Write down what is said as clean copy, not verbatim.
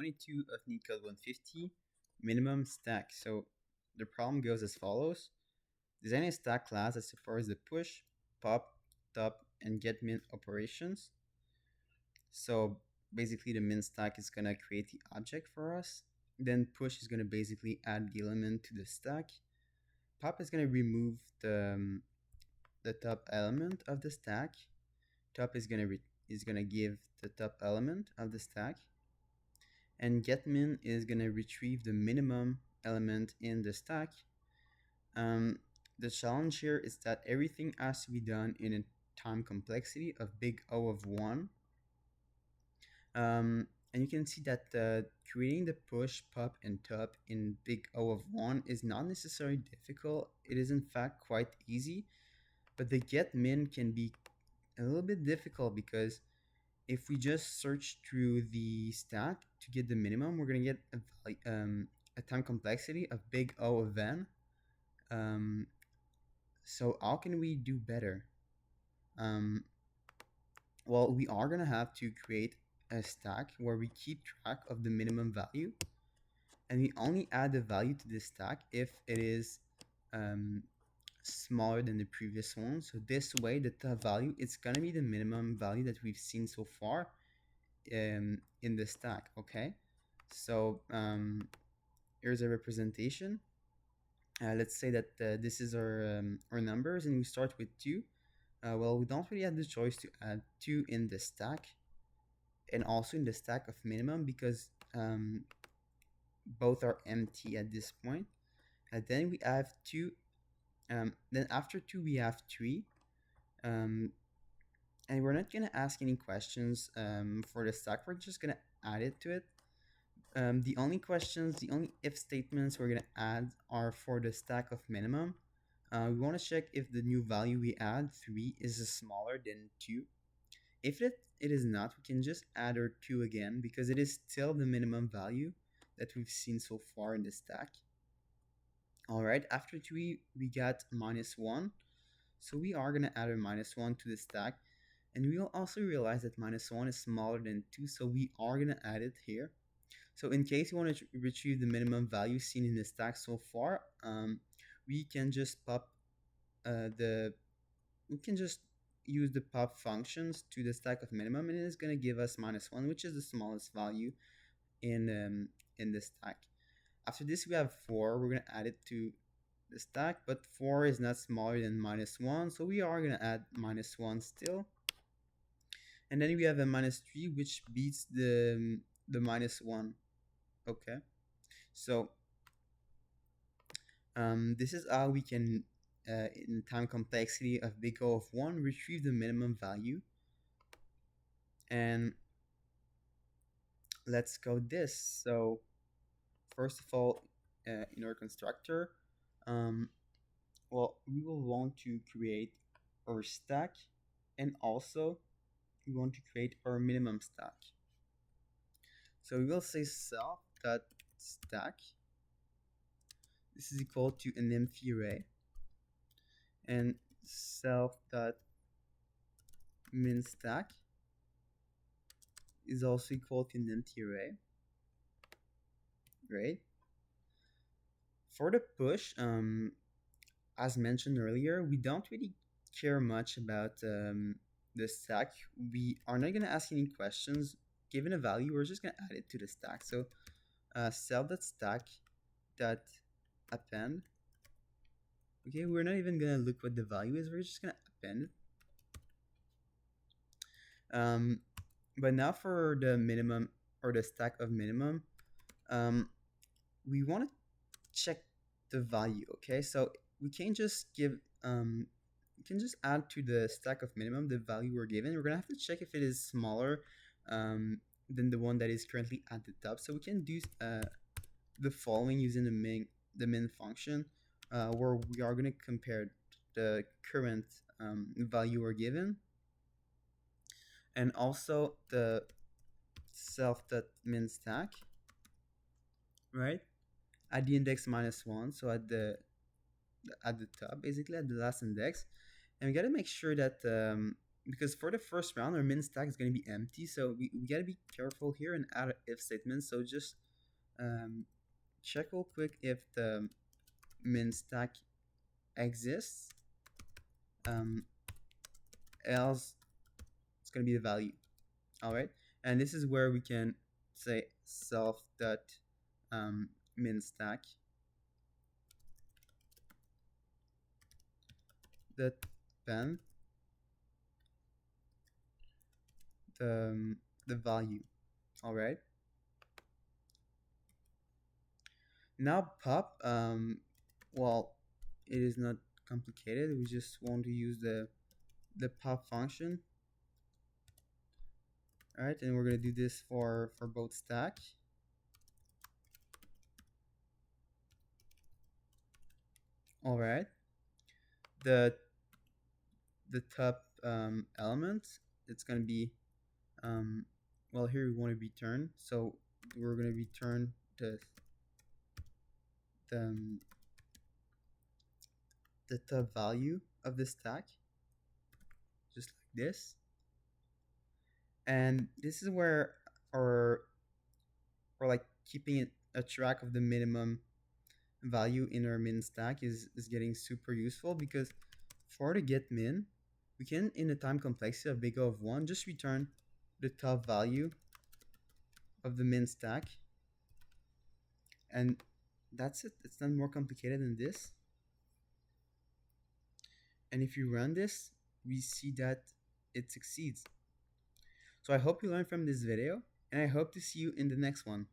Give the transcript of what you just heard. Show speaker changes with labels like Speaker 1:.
Speaker 1: 22 of Neetcode 150, minimum stack. So the problem goes as follows. Design a stack class that supports the push, pop, top, and get min operations. So basically the min stack is gonna create the object for us. Then push is gonna basically add the element to the stack. Pop is gonna remove the top element of the stack. Top is gonna give the top element of the stack, and getMin is gonna retrieve the minimum element in the stack. Um, the challenge here is that everything has to be done in a time complexity of big O of 1. And you can see that creating the push, pop, and top in big O of 1 is not necessarily difficult. It is in fact quite easy, but the get min can be a little bit difficult because if we just search through the stack to get the minimum, we're going to get a time complexity of big O of n. So how can we do better? Well, we are going to have to create a stack where we keep track of the minimum value, and we only add the value to the stack if it is smaller than the previous one. So this way, the top value, it's going to be the minimum value that we've seen so far in the stack. Okay, so here's a representation. Let's say that this is our numbers, and we start with 2. Well, we don't really have the choice to add 2 in the stack and also in the stack of minimum because both are empty at this point. And then we have 2. Then after 2 we have 3. And we're not going to ask any questions for the stack. We're just going to add it to it. The only if statements we're going to add are for the stack of minimum. We want to check if the new value we add, 3, is smaller than 2. If it is not, we can just add our 2 again because it is still the minimum value that we've seen so far in the stack. Alright, after 3, we got -1. So we are going to add a -1 to the stack. And we'll also realize that -1 is smaller than 2, so we are going to add it here. So in case you want to retrieve the minimum value seen in the stack so far, we can just use the pop functions to the stack of minimum, and it's going to give us -1, which is the smallest value in the stack. After this, we have 4. We're going to add it to the stack, but 4 is not smaller than -1, so we are going to add -1 still. And then we have a -3, which beats the -1. Okay, so this is how we can, in time complexity of big O of 1, retrieve the minimum value. And let's code this. So first of all, in our constructor, well, we will want to create our stack, and also we want to create our minimum stack. So we will say self.stack. This is equal to an empty array, and self.minStack is also equal to an empty array. Right? For the push, as mentioned earlier, we don't really care much about the stack. We are not going to ask any questions. Given a value, we're just going to add it to the stack. So self.stack.append. Okay, we're not even going to look what the value is. We're just going to append it. But now for the minimum, or the stack of minimum, we want to check the value. Okay, so we can't just give we can just add to the stack of minimum the value we're given. We're gonna have to check if it is smaller than the one that is currently at the top. So we can do the following using the min function, where we are gonna compare the current value we're given, and also the self.minStack, right, at the index -1, so at the top, basically at the last index. And we got to make sure that because for the first round our min stack is going to be empty, so we got to be careful here and add an if statement. So just um, check real quick if the min stack exists, um, else it's going to be the value. All right, and this is where we can say self dot min stack dot pen the value. All right, now pop, well, it is not complicated. We just want to use the pop function. All right, and we're gonna do this for both stack. All right, the the top element, it's gonna be well, here we want to return, so we're gonna return the um, the top value of the stack, just like this. And this is where our or like keeping it a track of the minimum value in our min stack is getting super useful, because for the get min, we can, in the time complexity of big O of 1, just return the top value of the min stack, and that's it. It's not more complicated than this. And if you run this, we see that it succeeds. So I hope you learned from this video, and I hope to see you in the next one.